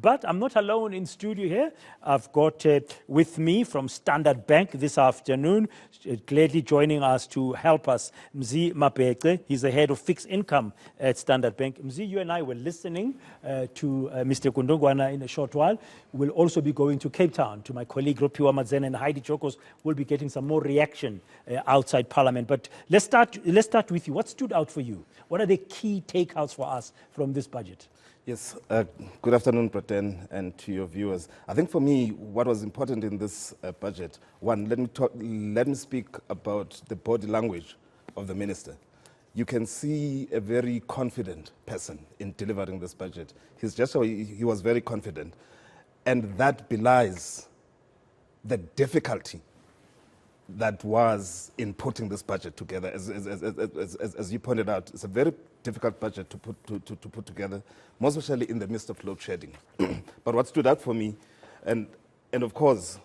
But I'm not alone in studio here. I've got with me from Standard Bank this afternoon, gladly joining us to help us, Mzi Mapete. He's the head of fixed income at Standard Bank. Mzi, you and I were listening to Mr. Kundongwana in a short while. We'll also be going to Cape Town to my colleague Ropiwa Madzen and Heidi Chokos. We'll be getting some more reaction outside Parliament. But let's start with you. What stood out for you? What are the key takeouts for us from this budget? Yes, good afternoon, Praten, and to your viewers. I think for me, what was important in this budget, one, let me speak about the body language of the minister. You can see a very confident person in delivering this budget. He was very confident, and that belies the difficulty that was in putting this budget together. As you pointed out, it's a very difficult budget to put together, most especially in the midst of load shedding. But what stood out for me, and of course,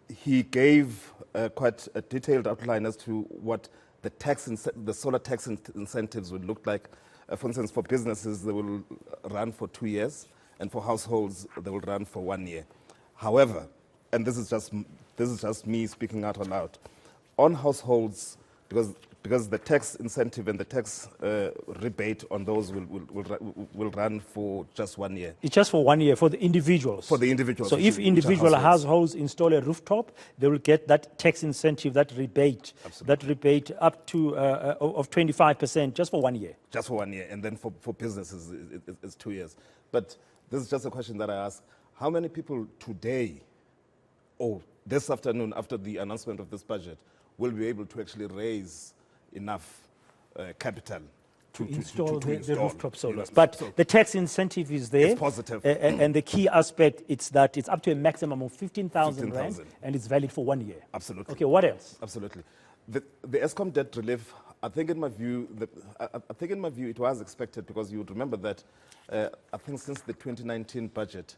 he gave quite a detailed outline as to what the solar tax incentives would look like. For instance, for businesses, they will run for 2 years, and for households, they will run for 1 year. However, and this is just me speaking out loud, on households, because the tax incentive and the tax rebate on those will run for just 1 year. It's just for 1 year for the individuals. For the individuals. So if individual households install a rooftop, they will get that tax incentive, that rebate, up to of 25% just for 1 year. Just for 1 year, and then for businesses, it's 2 years. But this is just a question that I ask: how many people today, or this afternoon, after the announcement of this budget, will be able to actually raise enough capital to install the rooftop solars? But the tax incentive is there. It's positive. And the key aspect is that it's up to a maximum of 15,000 rand, and it's valid for 1 year. Absolutely. Okay, what else? Absolutely. The Eskom debt relief, I think in my view, it was expected, because you would remember that I think since the 2019 budget,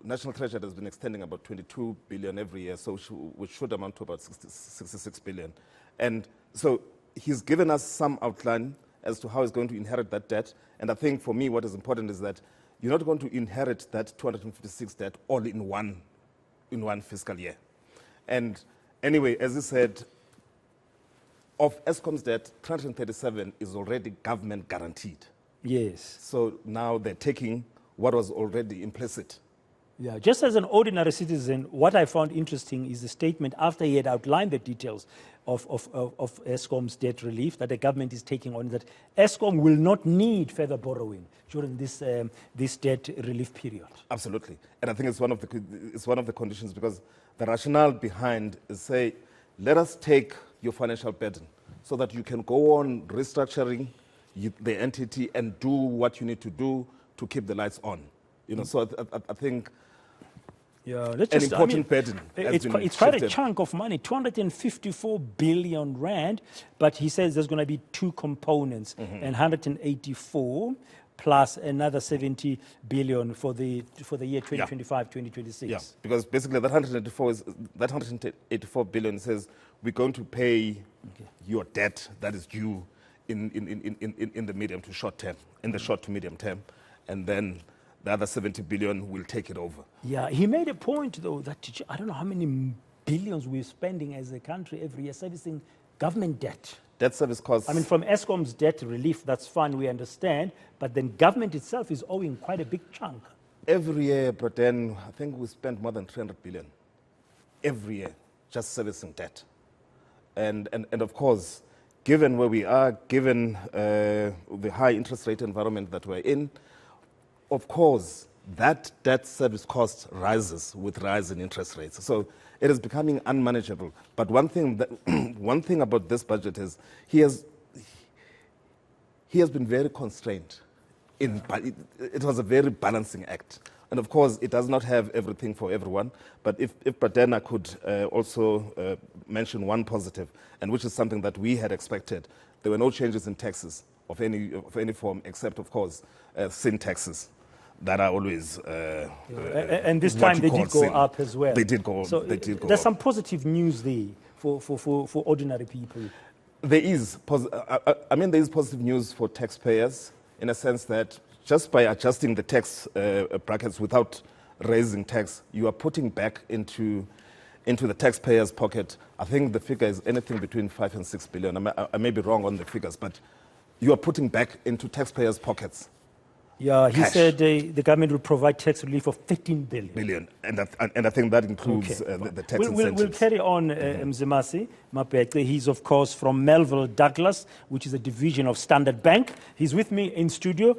National Treasury has been extending about 22 billion every year, so which should amount to about 66 billion. And so he's given us some outline as to how he's going to inherit that debt. And I think for me, what is important is that you're not going to inherit that 256 debt all in one fiscal year. And anyway, as he said, of Eskom's debt, 337 is already government guaranteed. Yes. So now they're taking what was already implicit. Yeah, just as an ordinary citizen, what I found interesting is the statement after he had outlined the details of Eskom's debt relief that the government is taking on, that Eskom will not need further borrowing during this debt relief period. Absolutely, and I think it's one of the conditions, because the rationale behind is, say, let us take your financial burden so that you can go on restructuring the entity and do what you need to do to keep the lights on. You know, so I think. Yeah, an important burden. It's quite a chunk of money, 254 billion rand, but he says there's going to be two components, and 184 plus another 70 billion for the year 2025-2026. Yeah, because basically that 184 billion says we're going to pay your debt that is due in the medium to short term, in the short to medium term, and then the other 70 billion will take it over. Yeah, he made a point, though, that I don't know how many billions we're spending as a country every year servicing government debt. Debt service costs. I mean, from Eskom's debt relief, that's fine, we understand, but then government itself is owing quite a big chunk. Every year, but then I think we spend more than 300 billion every year just servicing debt. And of course, given where we are, given the high interest rate environment that we're in, of course, that debt service cost rises with rise in interest rates. So it is becoming unmanageable. But one thing about this budget is he has been very constrained. It was a very balancing act. And of course, it does not have everything for everyone. But if Pradena could also mention one positive, and which is something that we had expected, there were no changes in taxes of any form, except, of course, sin taxes. That are always and this time they did go up as well. They did go. So they did go there's up. some positive news there for ordinary people. There is. I mean, there is positive news for taxpayers in a sense that just by adjusting the tax brackets without raising tax, you are putting back into the taxpayer's pocket. I think the figure is anything between 5 and 6 billion. I may be wrong on the figures, but you are putting back into taxpayers' pockets. Yeah, he cash. said the government will provide tax relief of 13 billion. And I think that includes the tax incentives. We'll carry on, Mzimasi Mapete. He's, of course, from Melville Douglas, which is a division of Standard Bank. He's with me in studio.